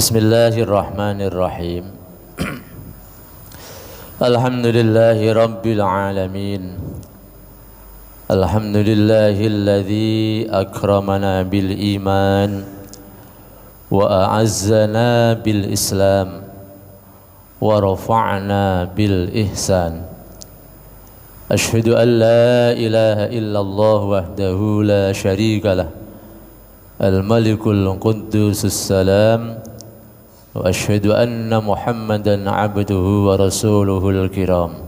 Bismillahirrahmanirrahim. Alhamdulillahi rabbil alamin. Alhamdulillahilladzi akramana bil iman wa a'azzana bil islam wa rafa'na bil ihsan. Ashhadu an la ilaha illallah wahdahu la syarika lah, al-malikul quddusus salam, wa ashhadu anna Muhammadan abduhu wa rasuluhul kiram.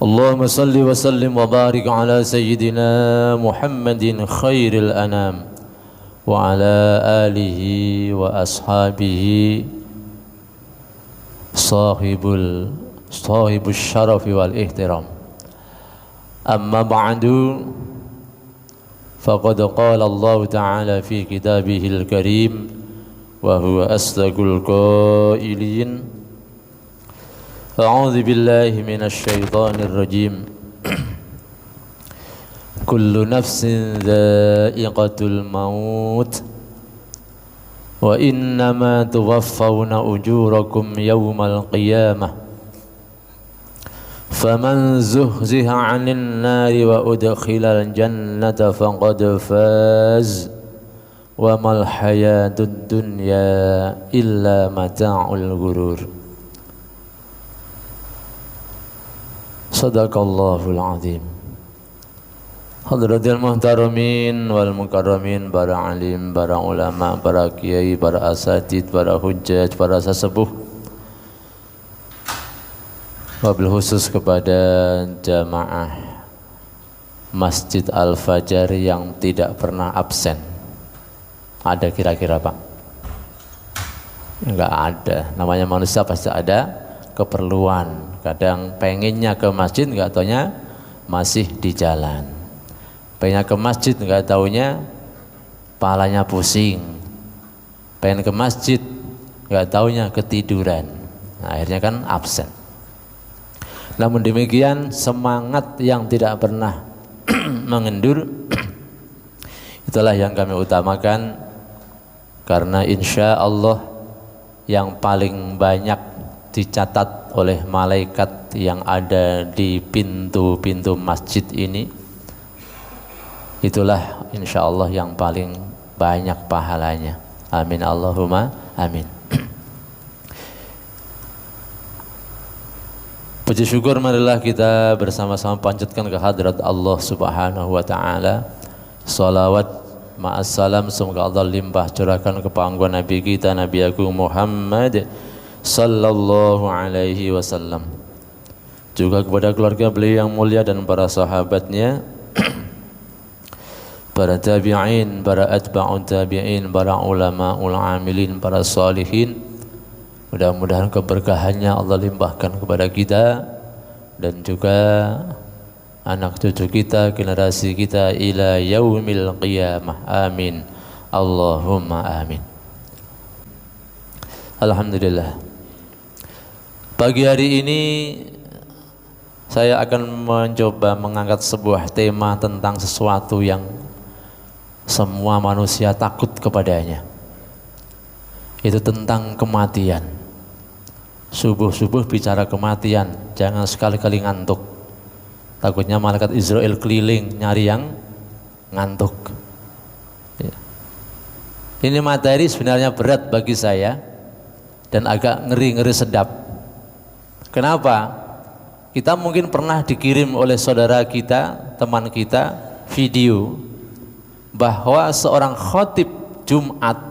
Allahumma salli wa sallim wa barik ala sayyidina Muhammadin khairil anam wa ala alihi wa ashabihi sahibus syarafi wal ihtiram. Amma ba'du, faqad qala Allah ta'ala fi kitabihil karim wa huwa asdaqul qailin. A'udzu billahi minasy syaithanir rajim. Kullu nafsin dha'iqatul maut wa innama tuwaffawna ujurakum yawmal qiyamah. Faman zuhziha 'anil nari wa udkhilal jannata faqad faz wa mal hayatud dunya illa mata'ul ghurur. Sadaqallahul azim. Hadratil muhtaramin wal mukarramin, para alim, para ulama, para kiai, para asatid, para hujjaj, para sesepuh, wabil khusus kepada jamaah Masjid Al-Fajar yang tidak pernah absen. Ada kira-kira Pak? Enggak ada. Namanya manusia pasti ada keperluan. Kadang pengennya ke masjid, enggak taunya masih di jalan. Pengennya ke masjid, enggak taunya palanya pusing. Pengen ke masjid, enggak taunya ketiduran. Nah, akhirnya kan absen. Namun demikian, semangat yang tidak pernah mengendur itulah yang kami utamakan, karena insya Allah yang paling banyak dicatat oleh malaikat yang ada di pintu-pintu masjid ini, itulah insya Allah yang paling banyak pahalanya. Amin Allahumma amin. Puji syukur marilah kita bersama-sama panjatkan kehadrat Allah Subhanahu wa taala. Salawat ma'as salam semoga Allah limpah curahkan kepada pangkuan Nabi kita, Nabi Agung Muhammad sallallahu alaihi wasallam, juga kepada keluarga beliau yang mulia dan para sahabatnya, para tabi'in, para atba'ut tabi'in, para ulama, amilin, para salihin. Mudah-mudahan keberkahannya Allah limpahkan kepada kita dan juga anak cucu kita, generasi kita ila yaumil qiyamah. Amin Allahumma amin. Alhamdulillah, pagi hari ini saya akan mencoba mengangkat sebuah tema tentang sesuatu yang semua manusia takut kepadanya. Itu tentang kematian. Subuh-subuh bicara kematian, jangan sekali-kali ngantuk. Takutnya malaikat Israel keliling nyari yang ngantuk. Ini materi sebenarnya berat bagi saya dan agak ngeri-ngeri sedap. Kenapa? Kita mungkin pernah dikirim oleh saudara kita, teman kita, video bahwa seorang khotib Jumat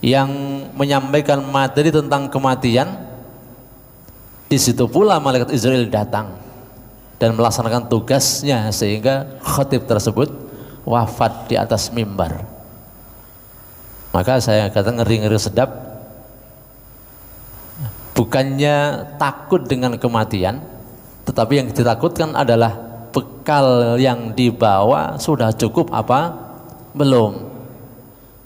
yang menyampaikan materi tentang kematian, di situ pula malaikat Israel datang dan melaksanakan tugasnya sehingga khotib tersebut wafat di atas mimbar. Maka saya kata ngeri-ngeri sedap. Bukannya takut dengan kematian, tetapi yang ditakutkan adalah bekal yang dibawa sudah cukup apa belum.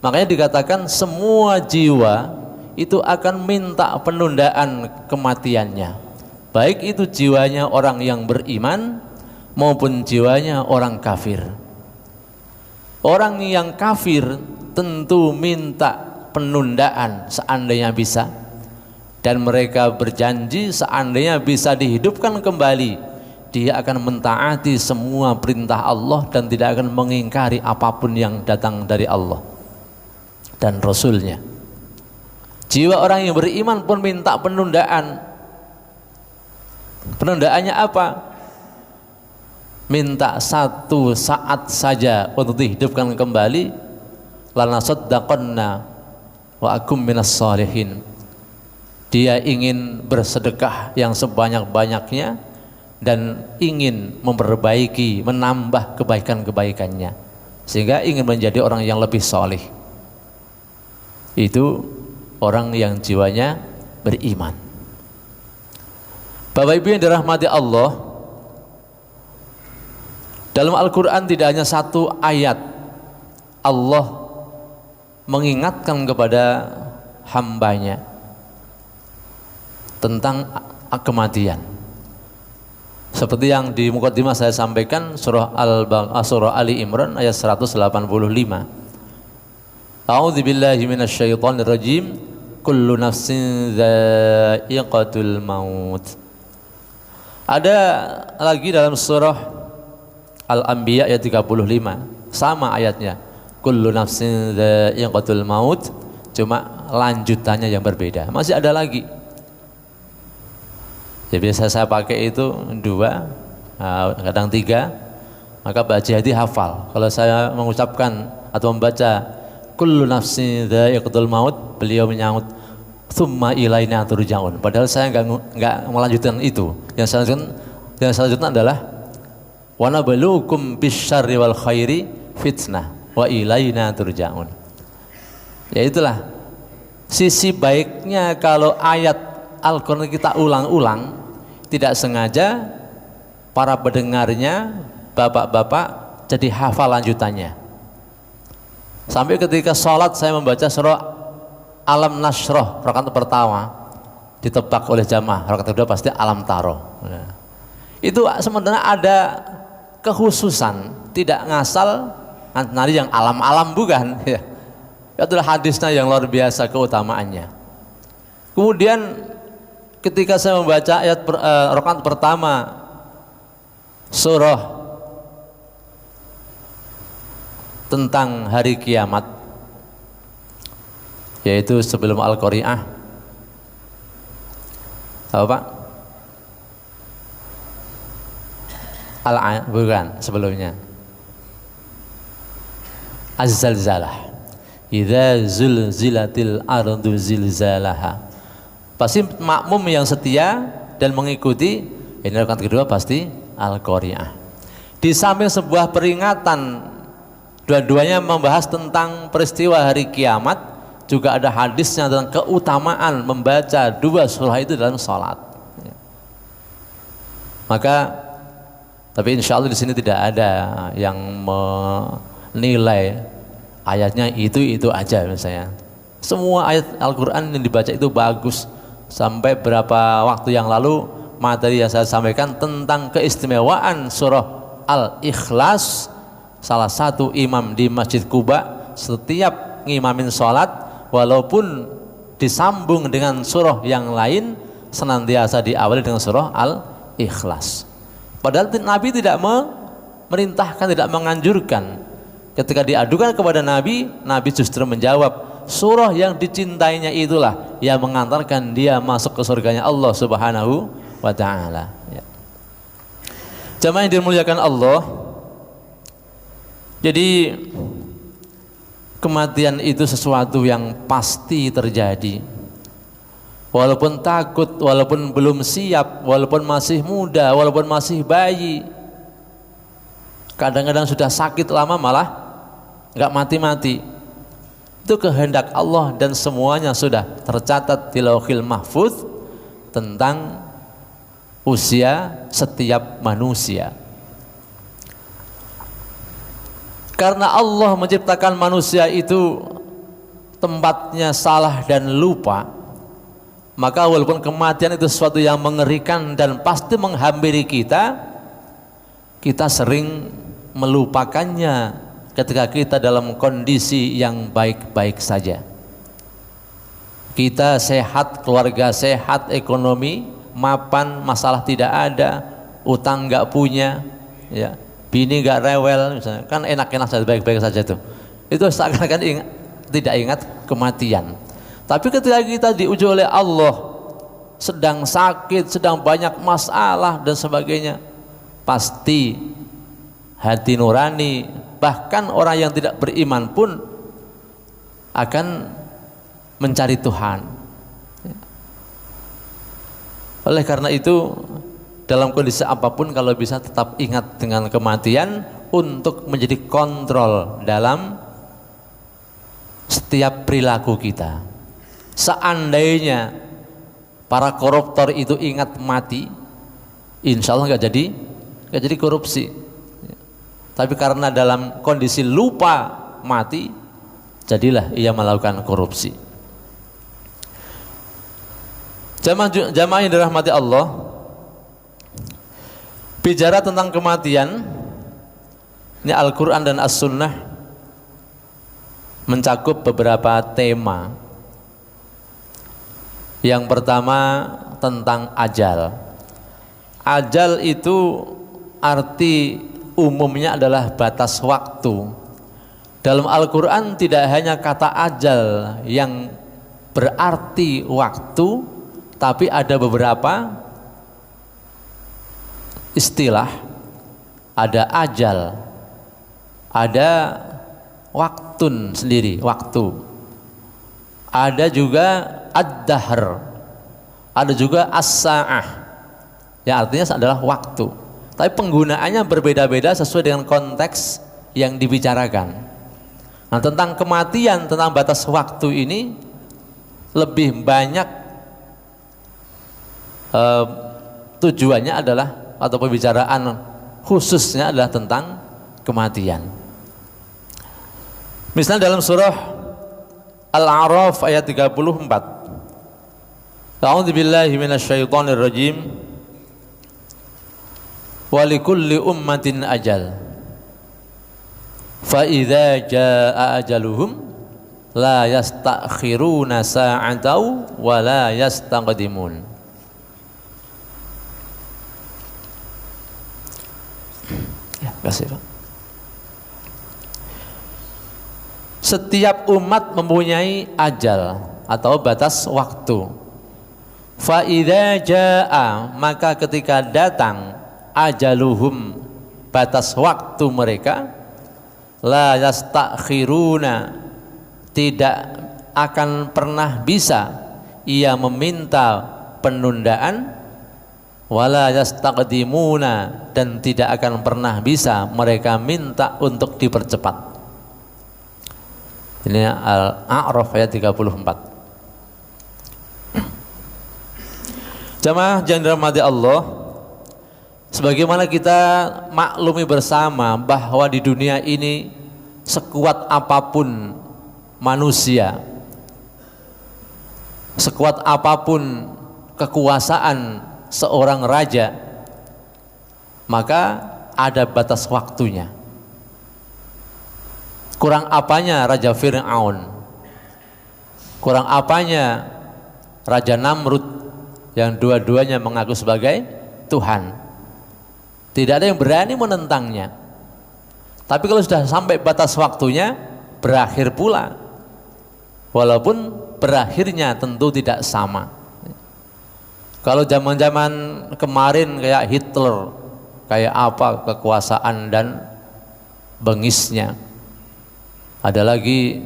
Makanya dikatakan semua jiwa itu akan minta penundaan kematiannya, baik itu jiwanya orang yang beriman maupun jiwanya orang kafir. Orang yang kafir tentu minta penundaan seandainya bisa, dan mereka berjanji seandainya bisa dihidupkan kembali, dia akan mentaati semua perintah Allah dan tidak akan mengingkari apapun yang datang dari Allah dan Rasulnya. Jiwa orang yang beriman pun minta penundaan. Penundaannya apa? Minta satu saat saja untuk dihidupkan kembali. Lanasaddaqanna wa akum minas shalihin. Dia ingin bersedekah yang sebanyak-banyaknya dan ingin memperbaiki, menambah kebaikan-kebaikannya, sehingga ingin menjadi orang yang lebih soleh. Itu orang yang jiwanya beriman. Bapak Ibu yang dirahmati Allah, dalam Al-Quran tidak hanya satu ayat Allah mengingatkan kepada hambanya tentang kematian. Seperti yang di mukadimah saya sampaikan, surah Ali Imran ayat 185. A'udzu billahi minasyaitonir rajim. Kullu nafsin dha'iqatul maut. Ada lagi dalam surah Al-Anbiya ayat 35, sama ayatnya. Kullu nafsin dha'iqatul maut, cuma lanjutannya yang berbeda. Masih ada lagi. Ya, biasa saya pakai itu 2, kadang 3, maka Pak Haji Hadi hafal. Kalau saya mengucapkan atau membaca kullu nafsin dha'iqatul maut, beliau menyaut tsumma ilaina turja'un. Padahal saya enggak melanjutkan itu. Yang selanjutnya adalah wa nabluukum bisyarri wal khairi fitnah wa ilaina turja'un. Ya, itulah sisi baiknya kalau ayat Al-Quran kita ulang-ulang, tidak sengaja para pendengarnya, bapak-bapak, jadi hafal lanjutannya. Sampai ketika sholat saya membaca surah Alam Nasroh rakaat pertama ditebak oleh jamaah, rakaat kedua pasti Alam Taro. Nah, itu sebenarnya ada kekhususan, tidak ngasal nanti yang alam-alam, bukan ya. Itulah hadisnya yang luar biasa keutamaannya. Kemudian ketika saya membaca ayat rakaat pertama surah tentang hari kiamat, yaitu sebelum Al-Qari'ah, apa Pak? Bukan, sebelumnya Az-Zalzalah. Idza zulzilatil ardu zilzalaha. Pasti makmum yang setia dan mengikuti, ini rakaat kedua pasti Al-Qari'ah. Di samping sebuah peringatan, dua-duanya membahas tentang peristiwa hari kiamat, juga ada hadisnya tentang keutamaan membaca 2 surah itu dalam sholat. Maka, tapi insya Allah di sini tidak ada yang menilai ayatnya itu aja misalnya. Semua ayat Al-Quran yang dibaca itu bagus. Sampai berapa waktu yang lalu materi yang saya sampaikan tentang keistimewaan surah Al-Ikhlas, salah satu imam di Masjid Kuba setiap ngimamin sholat, walaupun disambung dengan surah yang lain, senantiasa diawali dengan surah Al-Ikhlas. Padahal Nabi tidak memerintahkan, tidak menganjurkan. Ketika diadukan kepada Nabi, Nabi justru menjawab, surah yang dicintainya itulah yang mengantarkan dia masuk ke surganya Allah Subhanahu wa ta'ala. Ya. Jamaah yang dimuliakan Allah, jadi kematian itu sesuatu yang pasti terjadi. Walaupun takut, walaupun belum siap, walaupun masih muda, walaupun masih bayi, kadang-kadang sudah sakit lama malah nggak mati-mati. Itu kehendak Allah dan semuanya sudah tercatat di Lauhil Mahfuz tentang usia setiap manusia. Karena Allah menciptakan manusia itu tempatnya salah dan lupa, maka walaupun kematian itu sesuatu yang mengerikan dan pasti menghampiri kita, kita sering melupakannya ketika kita dalam kondisi yang baik-baik saja. kita sehat, keluarga sehat, ekonomi mapan, masalah tidak ada, utang nggak punya, ya, bini nggak rewel, misalnya, kan enak-enak saja, baik-baik saja tuh. Itu seakan-akan tidak ingat kematian. Tapi ketika kita diuji oleh Allah, sedang sakit, sedang banyak masalah dan sebagainya, pasti hati nurani, bahkan orang yang tidak beriman pun akan mencari Tuhan. Oleh karena itu, dalam kondisi apapun kalau bisa tetap ingat dengan kematian untuk menjadi kontrol dalam setiap perilaku kita. Seandainya para koruptor itu ingat mati, insya Allah nggak jadi korupsi. Tapi karena dalam kondisi lupa mati, jadilah ia melakukan korupsi. Jamaah yang dirahmati Allah, bicara tentang kematian, ini Al-Quran dan As-Sunnah mencakup beberapa tema. Yang pertama tentang ajal. Ajal itu arti umumnya adalah batas waktu. Dalam Al-Quran tidak hanya kata ajal yang berarti waktu, tapi ada beberapa istilah. Ada ajal, ada waktun sendiri, waktu, ada juga ad-dahr, ada juga as-sa'ah, yang artinya adalah waktu. Tapi penggunaannya berbeda-beda sesuai dengan konteks yang dibicarakan. Nah, tentang kematian, tentang batas waktu ini lebih banyak tujuannya adalah, atau pembicaraan khususnya adalah tentang kematian. Misalnya dalam surah Al-A'raf ayat 34, A'udzubillahi minasyaitonirrajim, walikulli ummatin ajal, fa idza jaa ajaluhum la yastakhiruna sa'atan wa la yastaqdimun. Ya, kasih Pak. Setiap umat mempunyai ajal atau batas waktu. Fa idza jaa, maka ketika datang ajaluhum, batas waktu mereka, la yastakhiruna, tidak akan pernah bisa ia meminta penundaan, wala yastaqdimuna, dan tidak akan pernah bisa mereka minta untuk dipercepat. Ini Al-A'raf ayat 34. Jamaah yang dirahmati Allah, sebagaimana kita maklumi bersama bahwa di dunia ini sekuat apapun manusia, sekuat apapun kekuasaan seorang raja, maka ada batas waktunya. Kurang apanya Raja Fir'aun, kurang apanya Raja Namrud, yang dua-duanya mengaku sebagai Tuhan. Tidak ada yang berani menentangnya. Tapi kalau sudah sampai batas waktunya, berakhir pula. Walaupun berakhirnya tentu tidak sama. Kalau zaman-zaman kemarin kayak Hitler, kayak apa kekuasaan dan bengisnya. Ada lagi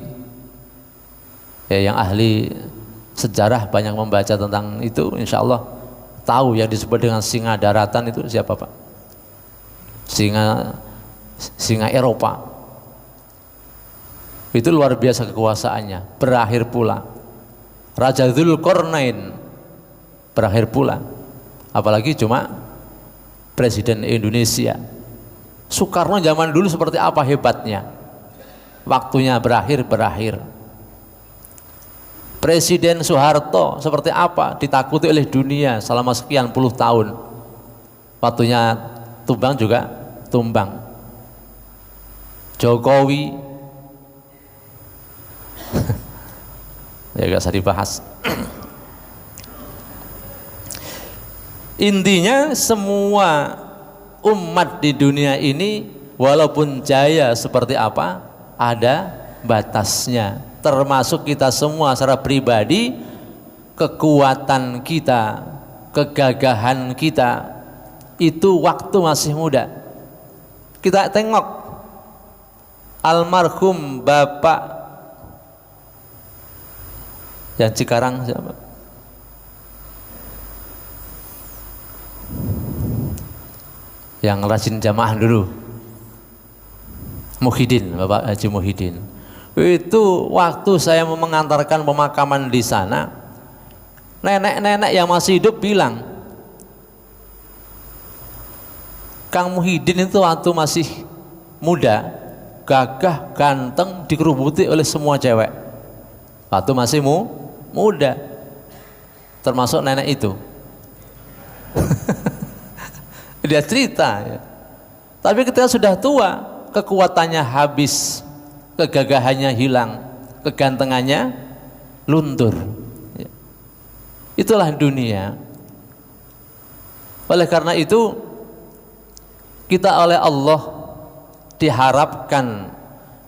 ya, yang ahli sejarah banyak membaca tentang itu, insya Allah tahu yang disebut dengan singa daratan itu siapa Pak? Singa Eropa. Itu luar biasa kekuasaannya, berakhir pula. Raja Dzulqarnain berakhir pula. Apalagi cuma Presiden Indonesia. Soekarno zaman dulu seperti apa hebatnya, waktunya berakhir. Presiden Soeharto seperti apa, ditakuti oleh dunia selama sekian puluh tahun, waktunya tumbang juga tumbang. Jokowi ya gak usah dibahas. Intinya semua umat di dunia ini walaupun jaya seperti apa, ada batasnya. Termasuk kita semua secara pribadi, kekuatan kita, kegagahan kita, itu waktu masih muda. Kita tengok almarhum Bapak yang Cikarang siapa? Yang rajin jamaah dulu, Muhyiddin, Bapak Haji Muhyiddin. Itu waktu saya mengantarkan pemakaman di sana, nenek-nenek yang masih hidup bilang, Kang Muhyiddin itu waktu masih muda, gagah, ganteng, dikerubuti oleh semua cewek. Waktu masih muda, termasuk nenek itu. Dia cerita ya. Tapi ketika sudah tua, kekuatannya habis, kegagahannya hilang, kegantengannya luntur ya. Itulah dunia. Oleh karena itu, kita oleh Allah diharapkan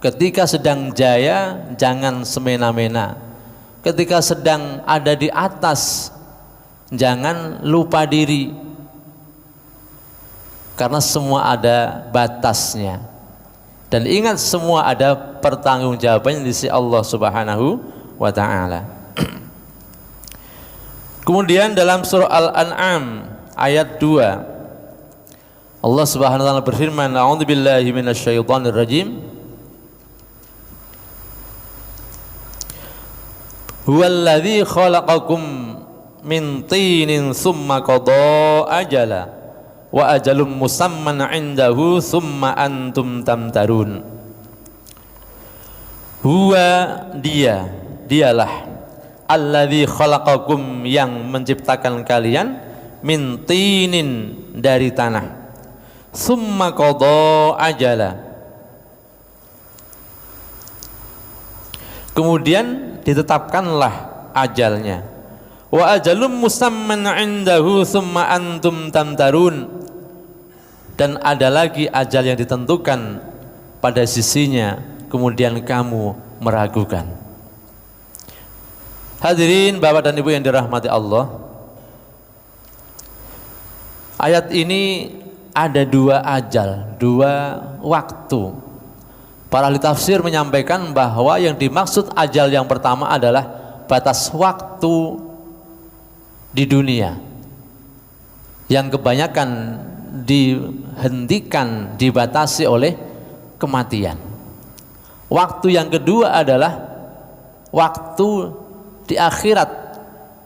ketika sedang jaya jangan semena-mena, ketika sedang ada di atas jangan lupa diri, karena semua ada batasnya. Dan ingat, semua ada pertanggungjawabannya di sisi Allah Subhanahu wa ta'ala. Kemudian dalam surah Al-An'am ayat 2, Allah Subhanahu wa ta'ala berfirman, a'udzubillahi minasyaitonir rajim, huwallazi khalaqakum min tinin tsumma qada ajala wa ajalum musamman indahu summa antum tamtarun. Huwa dialah alladzi khalaqakum, yang menciptakan kalian, min tinin, dari tanah, summa qada ajala, kemudian ditetapkanlah ajalnya, wa ajalum musamman indahu summa antum tamtarun, dan ada lagi ajal yang ditentukan pada sisinya, kemudian kamu meragukan. Hadirin Bapak dan Ibu yang dirahmati Allah, ayat ini ada dua ajal, dua waktu. Para ahli tafsir menyampaikan bahwa yang dimaksud ajal yang pertama adalah batas waktu di dunia yang kebanyakan dihentikan, dibatasi oleh kematian. Waktu yang kedua adalah waktu di akhirat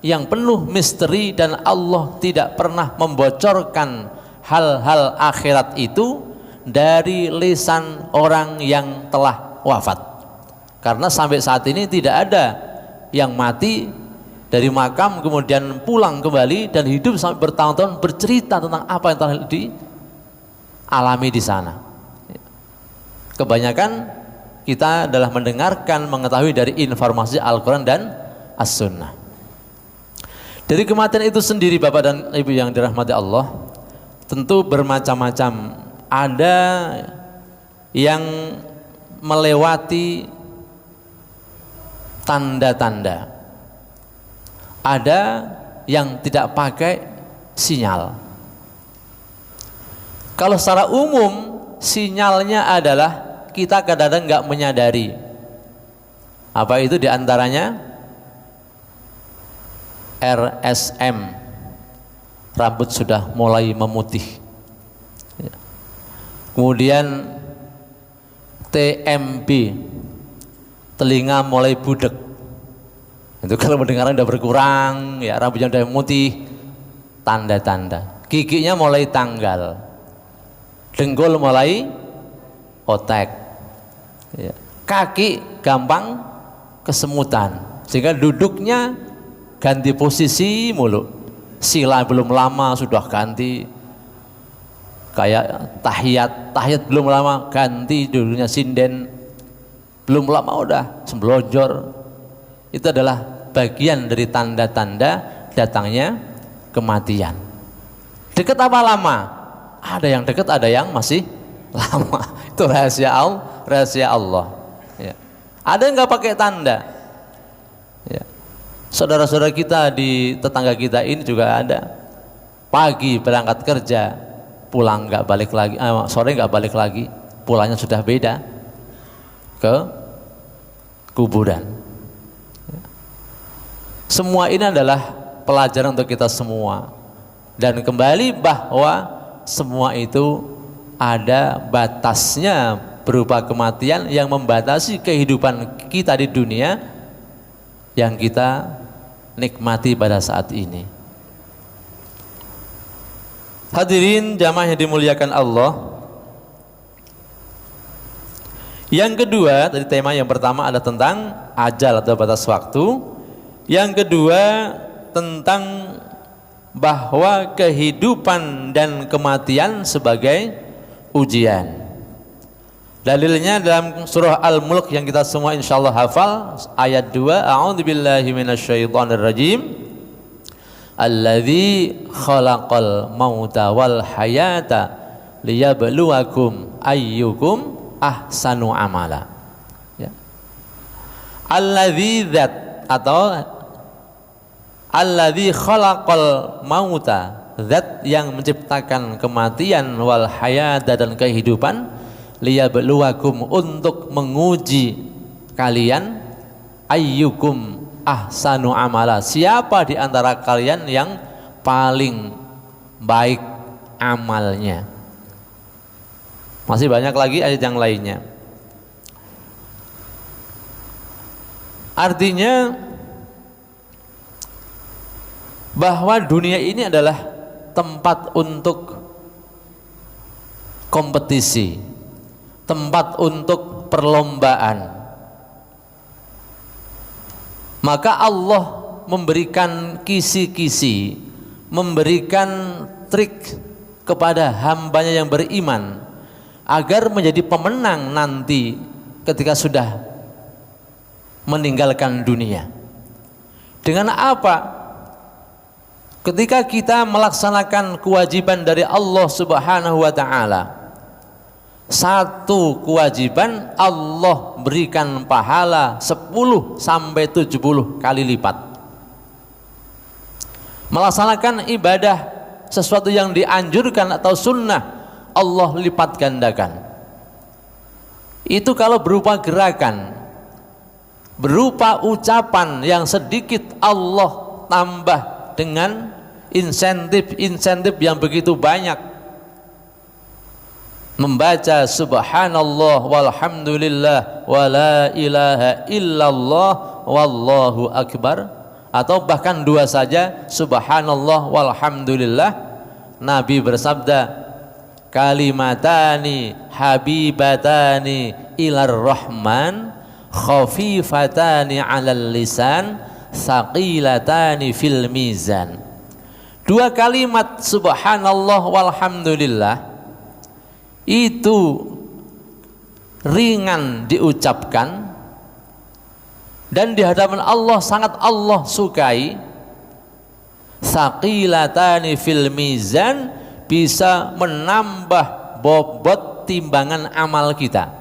yang penuh misteri dan Allah tidak pernah membocorkan hal-hal akhirat itu dari lisan orang yang telah wafat. Karena sampai saat ini tidak ada yang mati dari makam kemudian pulang kembali dan hidup sampai bertahun-tahun bercerita tentang apa yang telah dialami di sana. Kebanyakan kita adalah mendengarkan, mengetahui dari informasi Al-Quran dan As-Sunnah. Dari kematian itu sendiri Bapak dan Ibu yang dirahmati Allah, tentu bermacam-macam. Ada yang melewati tanda-tanda, ada yang tidak pakai sinyal. Kalau secara umum sinyalnya adalah kita kadang-kadang nggak menyadari. Apa itu diantaranya? RSM, rambut sudah mulai memutih. Kemudian TMB, telinga mulai budek. Itu kalau pendengaran udah berkurang, ya rambutnya udah memutih, tanda-tanda. Giginya mulai tanggal, dengkul mulai otek, ya. Kaki gampang kesemutan, sehingga duduknya ganti posisi mulu. Sila belum lama sudah ganti, kayak tahiyat belum lama ganti dulunya sinden, belum lama udah semblojor. Itu adalah bagian dari tanda-tanda datangnya kematian. Dekat apa lama? Ada yang dekat, ada yang masih lama. Itu rahasia Allah. Ya. Ada yang nggak pakai tanda. Ya. Saudara-saudara kita di tetangga kita ini juga ada. Pagi berangkat kerja, pulang nggak balik lagi, sore nggak balik lagi, pulangnya sudah beda ke kuburan. Ya. Semua ini adalah pelajaran untuk kita semua. Dan kembali bahwa semua itu ada batasnya berupa kematian yang membatasi kehidupan kita di dunia yang kita nikmati pada saat ini. Hadirin jamaah yang dimuliakan Allah. Yang kedua, dari tema yang pertama ada tentang ajal atau batas waktu. Yang kedua tentang bahwa kehidupan dan kematian sebagai ujian. Dalilnya dalam surah Al-Mulk yang kita semua insyaallah hafal, ayat 2, a'udzubillahi minasyaitonirrajim, alladzi khalaqal mauta wal hayata liyabluwakum ayyukum ahsanu amala. Ya. Alladzi dzat atau alladzi khalaqal mauta, zat yang menciptakan kematian, wal hayata dan kehidupan, liyabluwakum untuk menguji kalian, ayyukum ahsanu amala, siapa di antara kalian yang paling baik amalnya. Masih banyak lagi ayat yang lainnya. Artinya bahwa dunia ini adalah tempat untuk kompetisi, tempat untuk perlombaan. Maka Allah memberikan kisi-kisi, memberikan trik kepada hambanya yang beriman agar menjadi pemenang nanti ketika sudah meninggalkan dunia. Dengan apa? Ketika kita melaksanakan kewajiban dari Allah Subhanahu wa ta'ala, satu kewajiban Allah berikan pahala 10 sampai 70 kali lipat. Melaksanakan ibadah sesuatu yang dianjurkan atau sunnah, Allah lipat gandakan. Itu kalau berupa gerakan, berupa ucapan yang sedikit Allah tambah dengan insentif yang begitu banyak. Membaca subhanallah walhamdulillah wa la ilaha illallah wallahu akbar, atau bahkan dua saja, subhanallah walhamdulillah. Nabi bersabda, kalimatani habibatani ilar rahman khafifatani alal lisan saqilatani fil mizan. Dua kalimat subhanallah walhamdulillah itu ringan diucapkan dan di hadapan Allah sangat Allah sukai. Saqilatani fil mizan, bisa menambah bobot timbangan amal kita.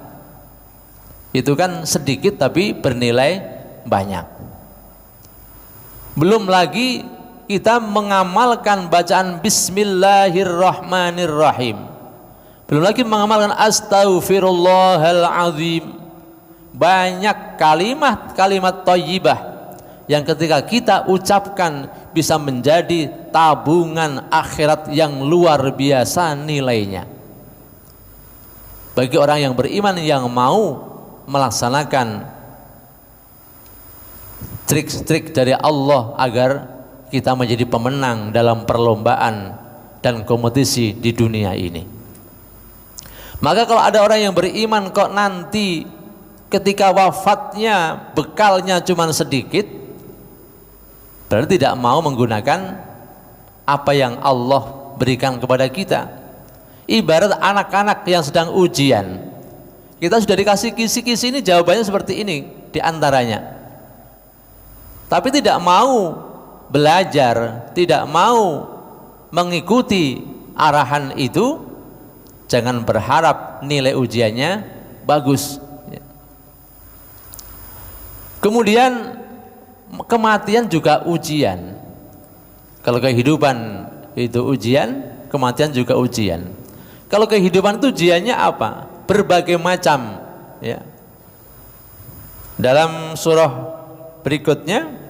Itu kan sedikit tapi bernilai banyak. Belum lagi kita mengamalkan bacaan bismillahirrahmanirrahim, belum lagi mengamalkan astaghfirullahaladzim. Banyak kalimat-kalimat thayyibah yang ketika kita ucapkan bisa menjadi tabungan akhirat yang luar biasa nilainya bagi orang yang beriman yang mau melaksanakan trik-trik dari Allah agar kita menjadi pemenang dalam perlombaan dan kompetisi di dunia ini. Maka kalau ada orang yang beriman kok nanti ketika wafatnya bekalnya cuma sedikit, berarti tidak mau menggunakan apa yang Allah berikan kepada kita. Ibarat anak-anak yang sedang ujian, kita sudah dikasih kisi-kisi, ini jawabannya seperti ini diantaranya. tapi tidak mau belajar, tidak mau mengikuti arahan itu, jangan berharap nilai ujiannya bagus. Kemudian kematian juga ujian. Kalau kehidupan itu ujian, kematian juga ujian. Kalau kehidupan itu ujiannya apa? Berbagai macam, ya. Dalam surah berikutnya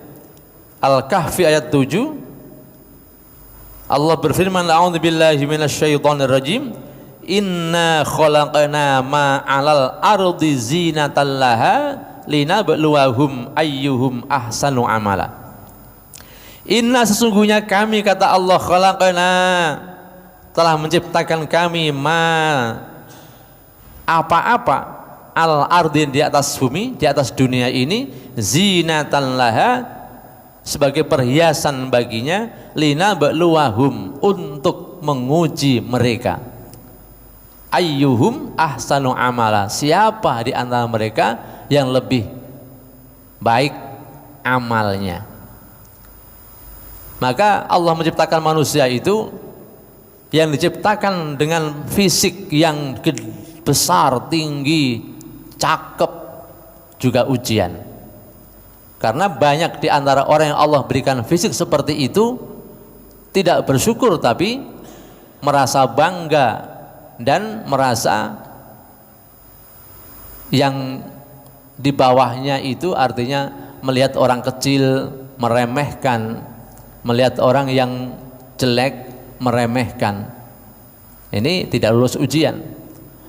Al-Kahfi ayat 7, Allah berfirman, a'udzubillahi minasyaitonir rajim, inna khalaqna ma 'alal ardi zinatan laha linabluwahum ayyuhum ahsanu amala. Inna, sesungguhnya kami, kata Allah, khalaqna, telah menciptakan kami, ma, apa-apa, al ardin, di atas bumi, di atas dunia ini, zinatan laha, sebagai perhiasan baginya, linabluwahum, untuk menguji mereka, ayyuhum ahsanu amala, siapa di antara mereka yang lebih baik amalnya. Maka Allah menciptakan manusia itu, yang diciptakan dengan fisik yang besar, tinggi, cakep, juga ujian. Karena banyak di antara orang yang Allah berikan fisik seperti itu tidak bersyukur, tapi merasa bangga dan merasa yang di bawahnya itu, artinya melihat orang kecil meremehkan, melihat orang yang jelek meremehkan. Ini tidak lulus ujian.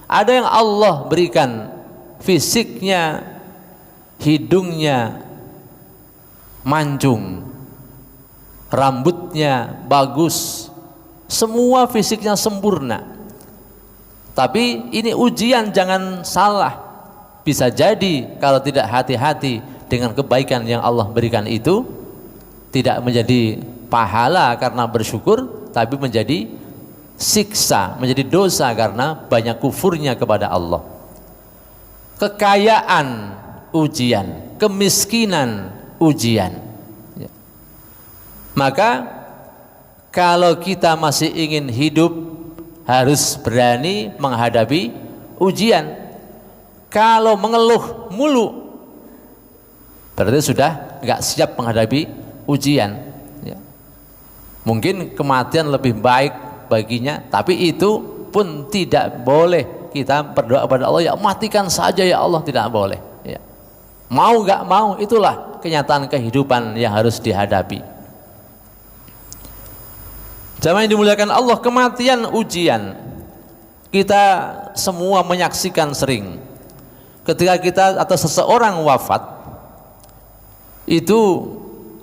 Ada yang Allah berikan fisiknya, hidungnya mancung, rambutnya bagus, semua fisiknya sempurna. Tapi ini ujian, jangan salah. Bisa jadi kalau tidak hati-hati dengan kebaikan yang Allah berikan itu, tidak menjadi pahala karena bersyukur, tapi menjadi siksa, menjadi dosa karena banyak kufurnya kepada Allah. Kekayaan ujian, kemiskinan ujian. Maka kalau kita masih ingin hidup, harus berani menghadapi ujian. Kalau mengeluh mulu, berarti sudah nggak siap menghadapi ujian, ya. Mungkin kematian lebih baik baginya, tapi itu pun tidak boleh kita berdoa kepada Allah, ya matikan saja ya Allah, tidak boleh, ya. Mau nggak mau, itulah kenyataan kehidupan yang harus dihadapi. Jamaah yang dimuliakan Allah, kematian ujian. Kita semua menyaksikan sering ketika kita atau seseorang wafat, itu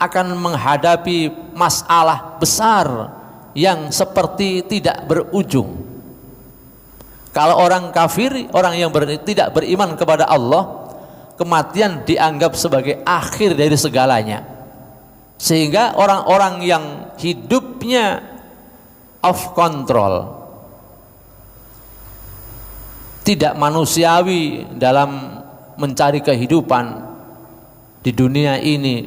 akan menghadapi masalah besar yang seperti tidak berujung. Kalau orang kafir, orang yang tidak beriman kepada Allah, kematian dianggap sebagai akhir dari segalanya. Sehingga orang-orang yang hidupnya off control, tidak manusiawi dalam mencari kehidupan di dunia ini,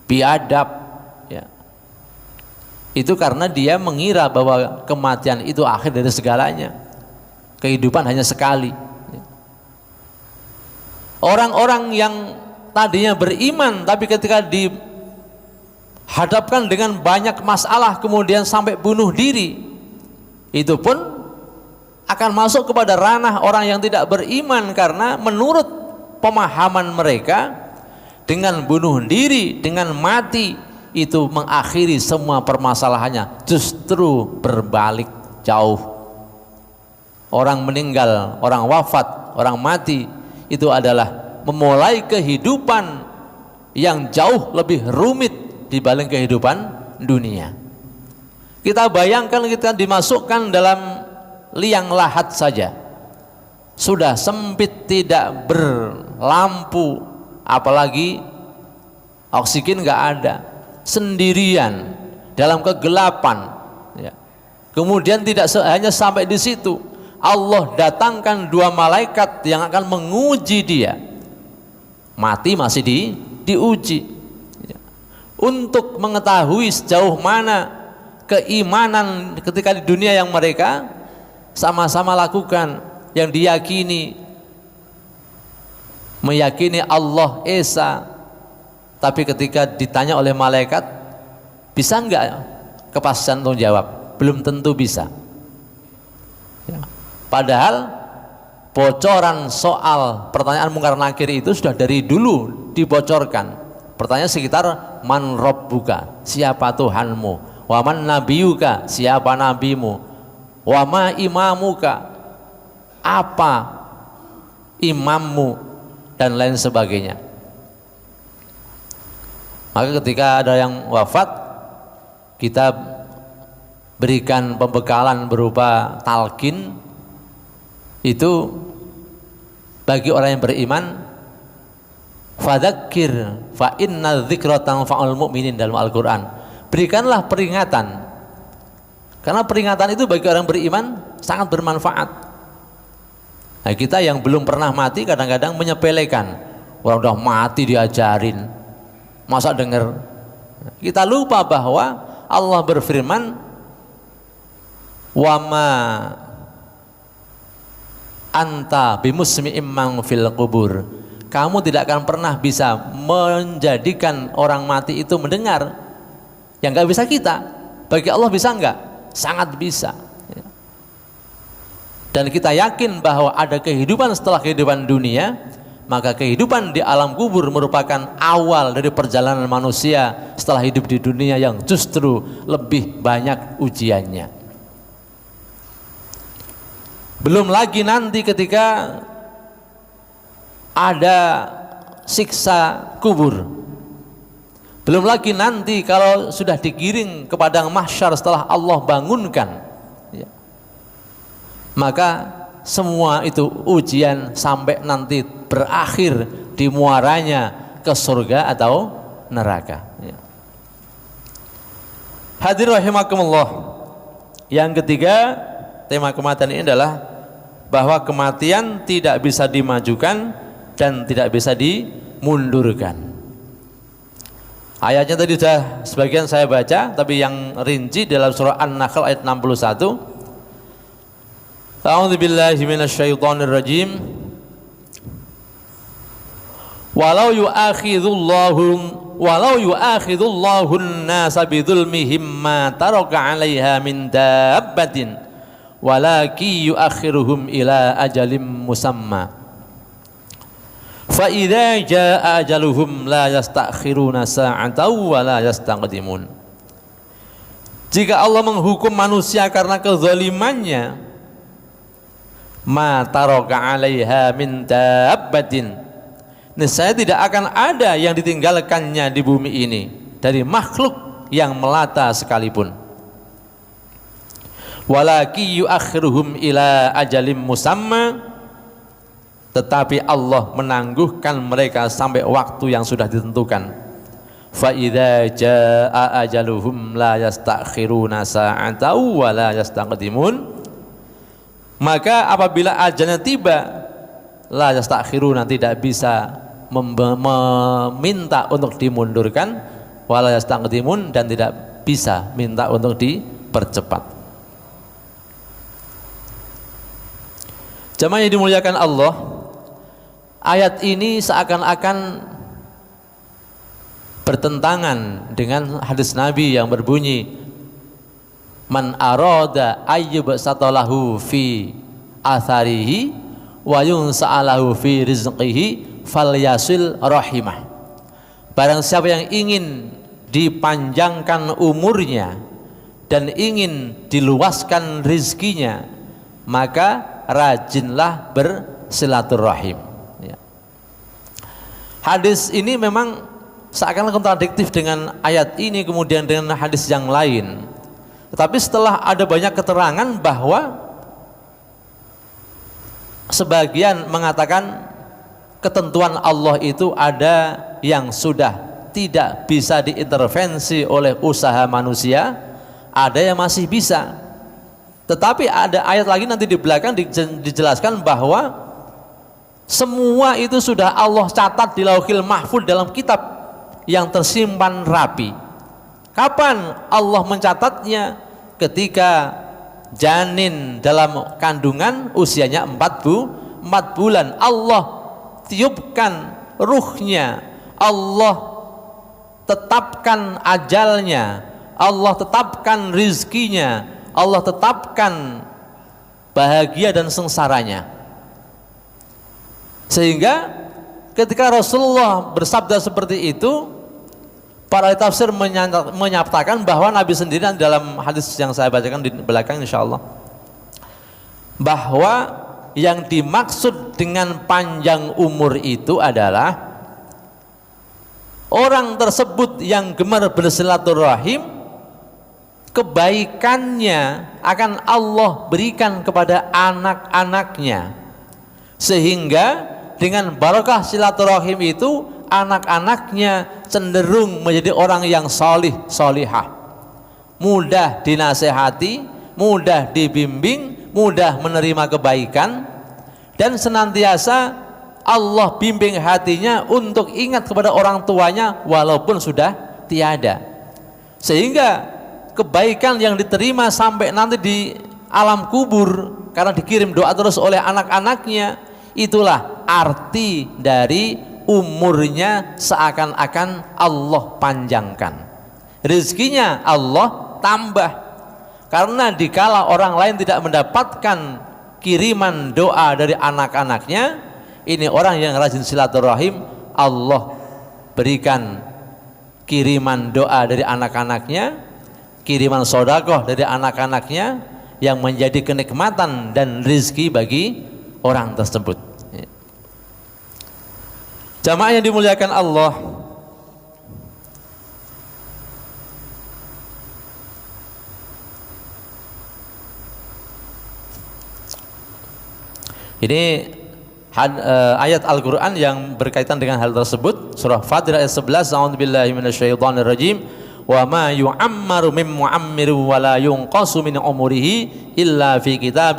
biadab, ya. Itu karena dia mengira bahwa kematian itu akhir dari segalanya, kehidupan hanya sekali. Orang-orang yang tadinya beriman, tapi ketika dihadapkan dengan banyak masalah kemudian sampai bunuh diri, itu pun akan masuk kepada ranah orang yang tidak beriman, karena menurut pemahaman mereka, dengan bunuh diri, dengan mati, itu mengakhiri semua permasalahannya. Justru berbalik jauh. Orang meninggal, orang wafat, orang mati, itu adalah memulai kehidupan yang jauh lebih rumit dibanding kehidupan dunia. Kita bayangkan kita dimasukkan dalam liang lahat saja, sudah sempit, tidak berlampu, apalagi oksigen nggak ada, sendirian dalam kegelapan, ya. Kemudian tidak hanya sampai di situ, Allah datangkan 2 malaikat yang akan menguji dia. Mati masih diuji. untuk mengetahui sejauh mana keimanan ketika di dunia yang mereka sama-sama lakukan, yang diyakini, meyakini Allah Esa, tapi ketika ditanya oleh malaikat, bisa enggak kepastian untuk jawab? Belum tentu bisa. Ya. Padahal bocoran soal pertanyaan mungkar nakir itu sudah dari dulu dibocorkan. Pertanyaan sekitar man rabbuka, siapa Tuhanmu? Wa man nabiyuka, siapa nabimu? Wa ma imamuka, apa imammu, dan lain sebagainya. Maka ketika ada yang wafat, kita berikan pembekalan berupa talqin. Itu bagi orang yang beriman, fadzakir fa inna dzikra tanfa'ul mu'minin, dalam Al-Qur'an. Berikanlah peringatan, karena peringatan itu bagi orang beriman sangat bermanfaat. Nah, kita yang belum pernah mati kadang-kadang menyepelekan, orang udah mati diajarin, masa dengar. Kita lupa bahwa Allah berfirman, wa ma anta bimusmi'im man fil qubur, kamu tidak akan pernah bisa menjadikan orang mati itu mendengar. Yang gak bisa kita, bagi Allah bisa enggak? Sangat bisa. Dan kita yakin bahwa ada kehidupan setelah kehidupan dunia, maka kehidupan di alam kubur merupakan awal dari perjalanan manusia setelah hidup di dunia yang justru lebih banyak ujiannya. Belum lagi nanti ketika ada siksa kubur. Belum lagi nanti kalau sudah digiring ke padang mahsyar setelah Allah bangunkan, ya, maka semua itu ujian sampai nanti berakhir di muaranya ke surga atau neraka, ya. Hadir rahimakumullah. Yang ketiga, tema kematian ini adalah bahwa kematian tidak bisa dimajukan dan tidak bisa dimundurkan. Ayatnya tadi sudah sebagian saya baca, tapi yang rinci dalam surah An-Nahl ayat 61. A'udzu billahi minasyaitonir rajim. Walau yu'akhidullahu an-nasa bidzulmihim ma taraka 'alaiha min dabbatin walakin yu'akhiruhum ila ajalin musamma. Fa idza jaa ajaluhum la yastakhiruna sa'atan wa la yastaqdimun. Jika Allah menghukum manusia karena kezalimannya, ma taraka 'alaiha min dabbatin, niscaya tidak akan ada yang ditinggalkannya di bumi ini dari makhluk yang melata sekalipun. Walaki yu'akhiruhum ila ajalim musamma, tetapi Allah menangguhkan mereka sampai waktu yang sudah ditentukan. Fa idza jaa ajaluhum la yastakhiruna sa'atan wa la yastaqdimun. Maka apabila ajalnya tiba, la yastakhiruna, tidak bisa meminta untuk dimundurkan, wa la yastaqdimun, dan tidak bisa minta untuk dipercepat. Jamaah yang dimuliakan Allah, ayat ini seakan-akan bertentangan dengan hadis Nabi yang berbunyi, man arada ayyub satalahu fi atharihi wa yunsa'alahu fi rizqihi falyasil rahimah. Barang siapa yang ingin dipanjangkan umurnya dan ingin diluaskan rizkinya, maka rajinlah bersilaturahim. Ya. Hadis ini memang seakan kontradiktif dengan ayat ini, kemudian dengan hadis yang lain. Tetapi setelah ada banyak keterangan bahwa sebagian mengatakan ketentuan Allah itu ada yang sudah tidak bisa diintervensi oleh usaha manusia, ada yang masih bisa. Tetapi ada ayat lagi nanti di belakang dijelaskan bahwa semua itu sudah Allah catat di Lauhil Mahfuz dalam kitab yang tersimpan rapi. Kapan Allah mencatatnya? Ketika janin dalam kandungan usianya 4 bulan, Allah tiupkan ruhnya, Allah tetapkan ajalnya, Allah tetapkan rizkinya, Allah tetapkan bahagia dan sengsaranya. Sehingga ketika Rasulullah bersabda seperti itu, para ahli tafsir menyatakan bahwa Nabi sendiri dalam hadis yang saya bacakan di belakang insyaallah, bahwa yang dimaksud dengan panjang umur itu adalah orang tersebut yang gemar bersilaturahim, kebaikannya akan Allah berikan kepada anak-anaknya, sehingga dengan barakah silaturahim itu anak-anaknya cenderung menjadi orang yang solih solihah, mudah dinasehati, mudah dibimbing, mudah menerima kebaikan, dan senantiasa Allah bimbing hatinya untuk ingat kepada orang tuanya walaupun sudah tiada, sehingga kebaikan yang diterima sampai nanti di alam kubur karena dikirim doa terus oleh anak-anaknya. Itulah arti dari umurnya seakan-akan Allah panjangkan, rezekinya Allah tambah. Karena dikala orang lain tidak mendapatkan kiriman doa dari anak-anaknya, ini orang yang rajin silaturahim, Allah berikan kiriman doa dari anak-anaknya, kiriman sedekah dari anak-anaknya, yang menjadi kenikmatan dan rezeki bagi orang tersebut. Jamaah yang dimuliakan Allah, ini ayat Al-Quran yang berkaitan dengan hal tersebut. Surah Fatir ayat 11, A'udzubillahi minasyaitonirrajim, wa ma yu'ammaru min mu'ammiru wa la yunqasu min umurihi illa fi kitab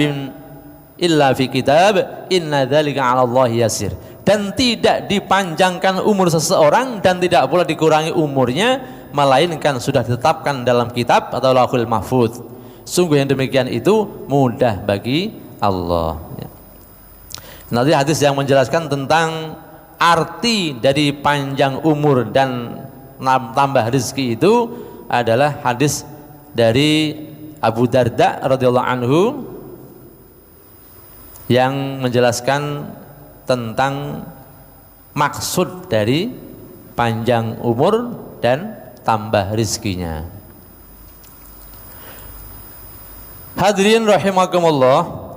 inna dzalika 'ala Allahi yasir. Dan tidak dipanjangkan umur seseorang dan tidak pula dikurangi umurnya, melainkan sudah ditetapkan dalam kitab atau Lauhul Mahfuz. Sungguh yang demikian itu mudah bagi Allah. Nanti hadis yang menjelaskan tentang arti dari panjang umur dan tambah rezeki itu adalah hadis dari Abu Darda radhiyallahu anhu yang menjelaskan tentang maksud dari panjang umur dan tambah rizkinya. Hadirin rahimakumullah,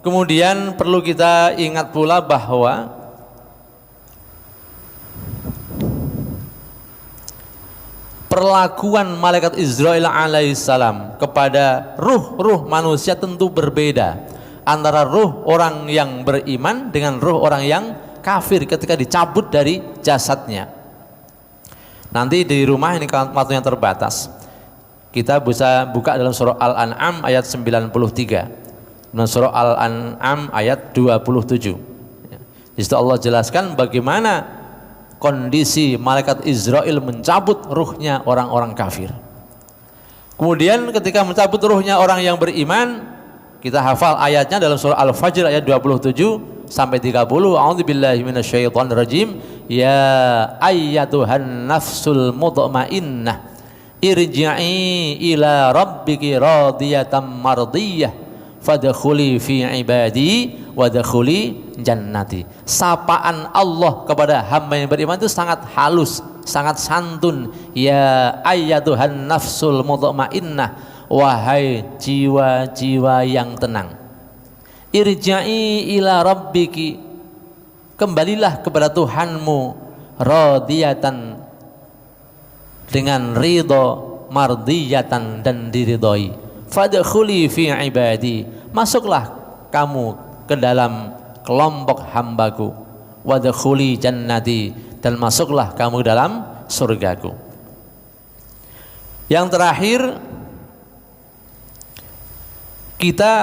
kemudian perlu kita ingat pula bahwa perlakuan malaikat Israil alaihissalam kepada ruh-ruh manusia tentu berbeda antara ruh orang yang beriman dengan ruh orang yang kafir ketika dicabut dari jasadnya. Nanti di rumah ini waktunya terbatas, kita bisa buka dalam surah Al-An'am ayat 93 dan surah Al-An'am ayat 27. Di situ Allah jelaskan bagaimana kondisi malaikat Israel mencabut ruhnya orang-orang kafir. Kemudian ketika mencabut ruhnya orang yang beriman, kita hafal ayatnya dalam surah Al-Fajr ayat 27 sampai 30. A'udzubillahi minasyaitonirrajim. Ya ayyatuhan nafsul mutmainnah irji'i ila rabbiki radiyatan mardiyah fadkhuli fi ibadi wadkhuli jannati. Sapaan Allah kepada hamba yang beriman itu sangat halus, sangat santun. Ya ayyatuhan nafsul mutmainnah, wahai jiwa-jiwa yang tenang, irja'i ila rabbiki, kembalilah kepada Tuhanmu, radiyatan, dengan ridho, mardiyatan, dan diridhoi, fadkhuli fi ibadi, masuklah kamu ke dalam kelompok hambaku, wadkhuli jannati, dan masuklah kamu dalam surgaku. Yang terakhir, kita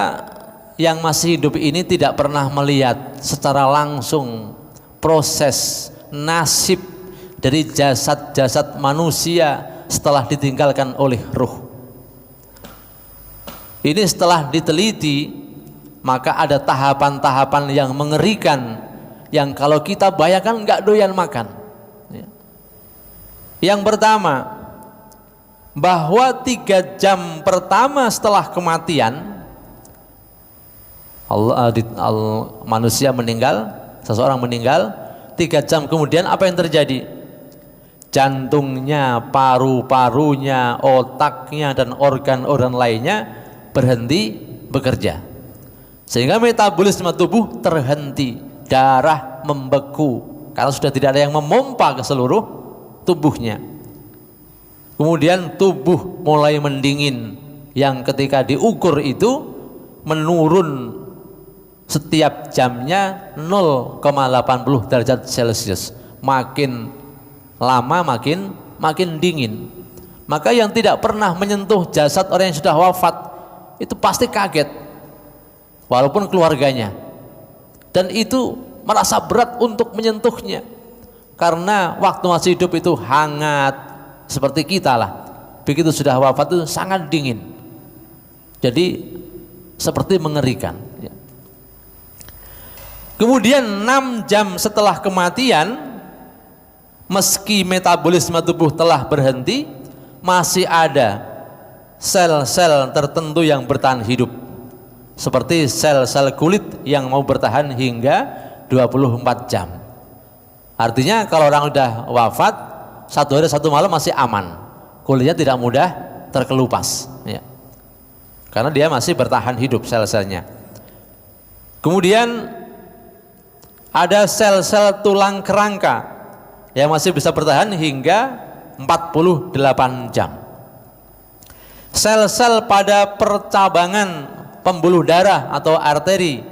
yang masih hidup ini tidak pernah melihat secara langsung proses nasib dari jasad-jasad manusia setelah ditinggalkan oleh ruh. Ini setelah diteliti, maka ada tahapan-tahapan yang mengerikan, yang kalau kita bayangkan nggak doyan makan. Yang pertama, bahwa 3 jam pertama setelah kematian, manusia meninggal, seseorang meninggal, 3 jam kemudian apa yang terjadi? Jantungnya, paru-parunya, otaknya, dan organ-organ lainnya berhenti bekerja, sehingga metabolisme tubuh terhenti, darah membeku karena sudah tidak ada yang memompa ke seluruh tubuhnya. Kemudian tubuh mulai mendingin, yang ketika diukur itu menurun setiap jamnya 0,80 derajat Celcius, makin lama makin dingin. Maka yang tidak pernah menyentuh jasad orang yang sudah wafat itu pasti kaget, walaupun keluarganya, dan itu merasa berat untuk menyentuhnya, karena waktu masih hidup itu hangat seperti kita lah, begitu sudah wafat itu sangat dingin, jadi seperti mengerikan. Kemudian 6 jam setelah kematian, meski metabolisme tubuh telah berhenti, masih ada sel-sel tertentu yang bertahan hidup, seperti sel-sel kulit yang mau bertahan hingga 24 jam. Artinya kalau orang sudah wafat, 1 hari 1 malam masih aman, kulitnya tidak mudah terkelupas, ya, karena dia masih bertahan hidup sel-selnya. Kemudian ada sel-sel tulang kerangka yang masih bisa bertahan hingga 48 jam. Sel-sel pada percabangan pembuluh darah atau arteri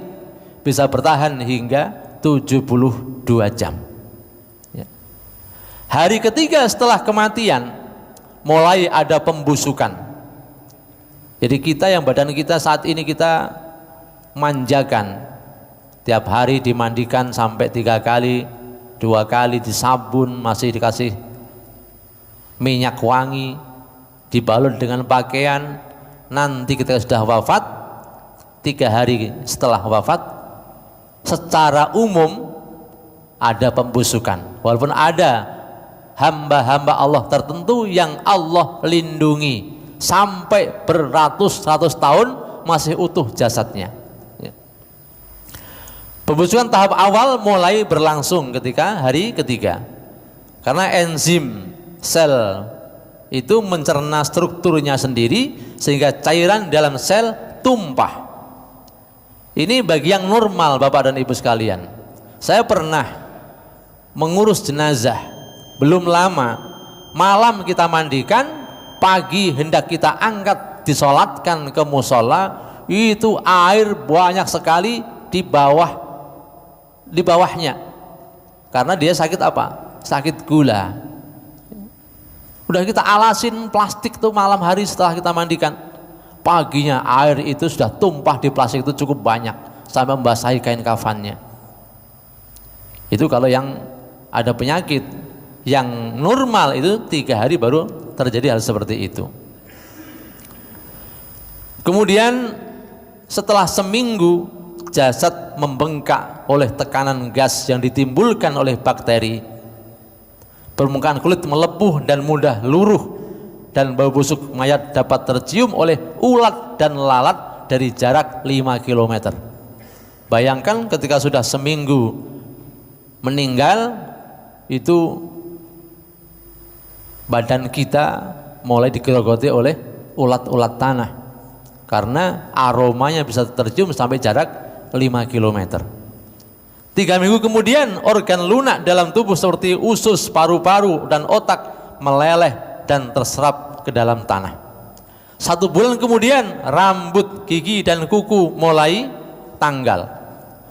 bisa bertahan hingga 72 jam. Ya. Hari ketiga setelah kematian mulai ada pembusukan. Jadi kita yang badan kita saat ini kita manjakan, tiap hari dimandikan sampai 3 kali, 2 kali disabun, masih dikasih minyak wangi, dibalut dengan pakaian. Nanti ketika sudah wafat, 3 hari setelah wafat, secara umum ada pembusukan. Walaupun ada hamba-hamba Allah tertentu yang Allah lindungi sampai beratus-ratus tahun masih utuh jasadnya. Pembusukan tahap awal mulai berlangsung ketika hari ketiga, karena enzim sel itu mencerna strukturnya sendiri sehingga cairan dalam sel tumpah. Ini bagi yang normal, Bapak dan Ibu sekalian. Saya pernah mengurus jenazah, belum lama, malam kita mandikan, pagi hendak kita angkat disolatkan ke musola, itu air banyak sekali di bawahnya, karena dia sakit apa? Sakit gula. Udah kita alasin plastik tuh malam hari setelah kita mandikan, paginya air itu sudah tumpah di plastik itu cukup banyak sampai membasahi kain kafannya. Itu kalau yang ada penyakit. Yang normal itu 3 hari baru terjadi hal seperti itu. Kemudian setelah seminggu jasad membengkak oleh tekanan gas yang ditimbulkan oleh bakteri, permukaan kulit melepuh dan mudah luruh, dan bau busuk mayat dapat tercium oleh ulat dan lalat dari jarak 5 km. Bayangkan ketika sudah seminggu meninggal, itu badan kita mulai digerogoti oleh ulat-ulat tanah, karena aromanya bisa tercium sampai jarak 5 km. 3 minggu kemudian organ lunak dalam tubuh seperti usus, paru-paru, dan otak meleleh dan terserap ke dalam tanah. 1 bulan kemudian rambut, gigi, dan kuku mulai tanggal.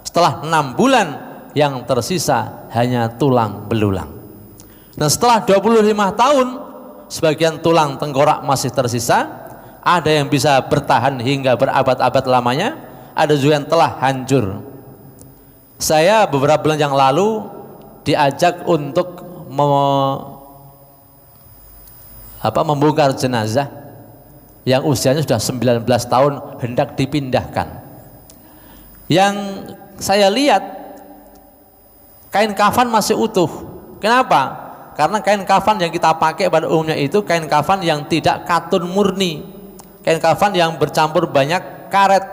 Setelah 6 bulan yang tersisa hanya tulang belulang. Dan setelah 25 tahun sebagian tulang tengkorak masih tersisa, ada yang bisa bertahan hingga berabad-abad lamanya, ada juga yang telah hancur. Saya beberapa bulan yang lalu diajak untuk membongkar jenazah yang usianya sudah 19 tahun hendak dipindahkan. Yang saya lihat kain kafan masih utuh. Kenapa? Karena kain kafan yang kita pakai pada umumnya itu kain kafan yang tidak katun murni, kain kafan yang bercampur banyak karet,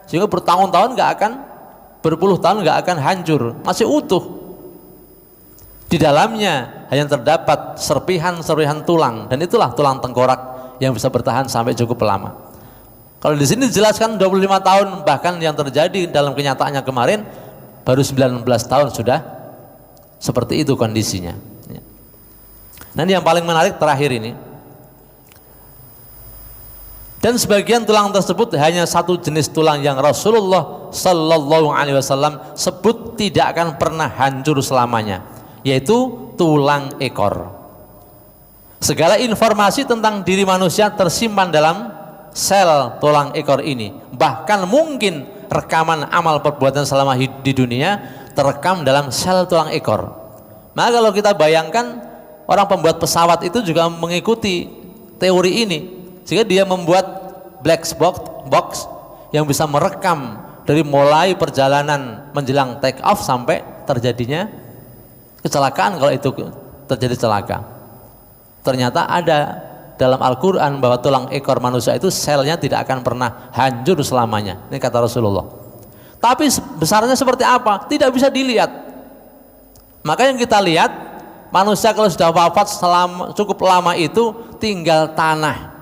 sehingga bertahun-tahun nggak akan, berpuluh tahun nggak akan hancur, masih utuh. Di dalamnya hanya terdapat serpihan-serpihan tulang, dan itulah tulang tengkorak yang bisa bertahan sampai cukup lama. Kalau di sini dijelaskan 25 tahun, bahkan yang terjadi dalam kenyataannya kemarin baru 19 tahun sudah seperti itu kondisinya. Nah, ini yang paling menarik terakhir ini. Dan sebagian tulang tersebut hanya satu jenis tulang yang Rasulullah Sallallahu Alaihi Wasallam sebut tidak akan pernah hancur selamanya, yaitu tulang ekor. Segala informasi tentang diri manusia tersimpan dalam sel tulang ekor ini. Bahkan mungkin rekaman amal perbuatan selama di dunia terekam dalam sel tulang ekor. Maka kalau kita bayangkan, orang pembuat pesawat itu juga mengikuti teori ini, sehingga dia membuat black box yang bisa merekam dari mulai perjalanan menjelang take off sampai terjadinya kecelakaan, kalau itu terjadi celaka. Ternyata ada dalam Al-Quran bahwa tulang ekor manusia itu selnya tidak akan pernah hancur selamanya. Ini kata Rasulullah. Tapi besarnya seperti apa? Tidak bisa dilihat. Maka yang kita lihat, manusia kalau sudah wafat selama cukup lama itu tinggal tanah.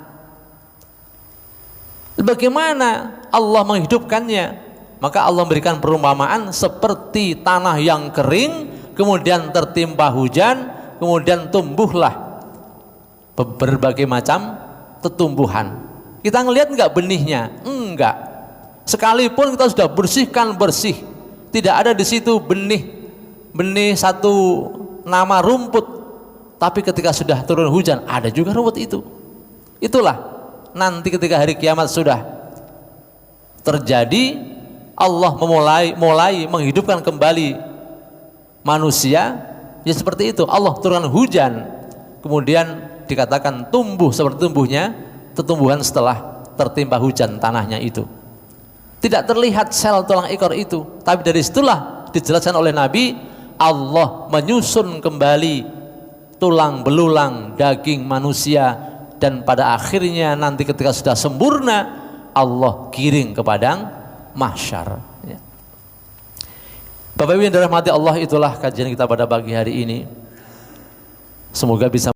Bagaimana Allah menghidupkannya? Maka Allah memberikan perumpamaan seperti tanah yang kering, kemudian tertimpa hujan, kemudian tumbuhlah berbagai macam tumbuhan. Kita ngelihat enggak benihnya? Enggak. Sekalipun kita sudah bersihkan bersih, tidak ada di situ benih satu nama rumput. Tapi ketika sudah turun hujan, ada juga rumput itu. Itulah nanti ketika hari kiamat sudah terjadi, Allah mulai menghidupkan kembali manusia. Ya seperti itu, Allah turunkan hujan, kemudian dikatakan tumbuh seperti tumbuhnya tumbuhan setelah tertimpa hujan tanahnya itu. Tidak terlihat sel tulang ekor itu, tapi dari situlah dijelaskan oleh Nabi, Allah menyusun kembali tulang belulang daging manusia, dan pada akhirnya nanti ketika sudah sempurna, Allah giring ke padang mahsyar. Ya. Bapak Ibu yang dirahmati Allah, itulah kajian kita pada pagi hari ini. Semoga bisa